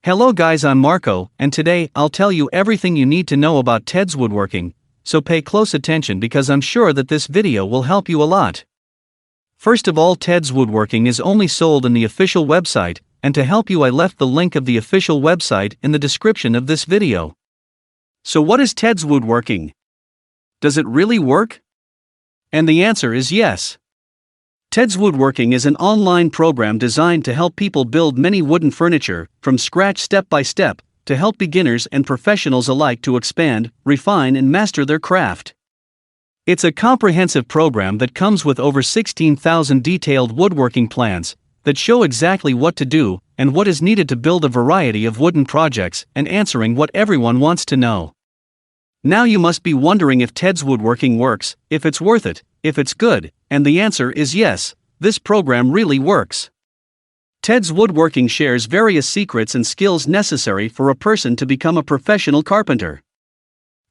Hello guys, I'm Marco, and today I'll tell you everything you need to know about Tedswoodworking, so pay close attention because I'm sure that this video will help you a lot. First of all, Tedswoodworking is only sold in the official website, and to help you I left the link of the official website in the description of this video. So what is Tedswoodworking? Does it really work? And the answer is yes. Tedswoodworking is an online program designed to help people build many wooden furniture, from scratch step by step, to help beginners and professionals alike to expand, refine and master their craft. It's a comprehensive program that comes with over 16,000 detailed woodworking plans, that show exactly what to do, and what is needed to build a variety of wooden projects, and answering what everyone wants to know. Now you must be wondering if Tedswoodworking works, if it's worth it, if it's good, and the answer is yes, this program really works. Tedswoodworking shares various secrets and skills necessary for a person to become a professional carpenter.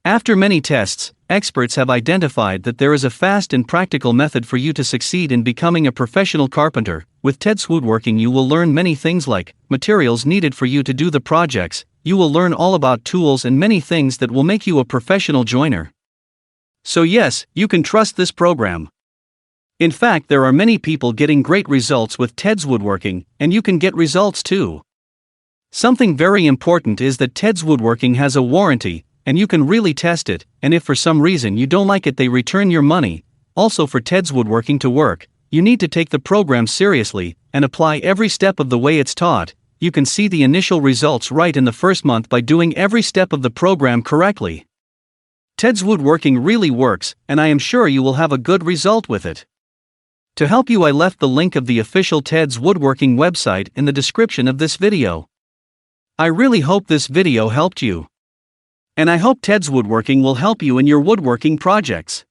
After many tests, experts have identified that there is a fast and practical method for you to succeed in becoming a professional carpenter. With Tedswoodworking you will learn many things like materials needed for you to do the projects. You will learn all about tools and many things that will make you a professional joiner. So yes, you can trust this program. In fact, there are many people getting great results with Tedswoodworking, and you can get results too. Something very important is that Tedswoodworking has a warranty, and you can really test it, and if for some reason you don't like it they return your money. Also, for Tedswoodworking to work, you need to take the program seriously, and apply every step of the way it's taught. You can see the initial results right in the first month by doing every step of the program correctly. Tedswoodworking really works, and I am sure you will have a good result with it. To help you I left the link of the official Tedswoodworking website in the description of this video. I really hope this video helped you. And I hope Tedswoodworking will help you in your woodworking projects.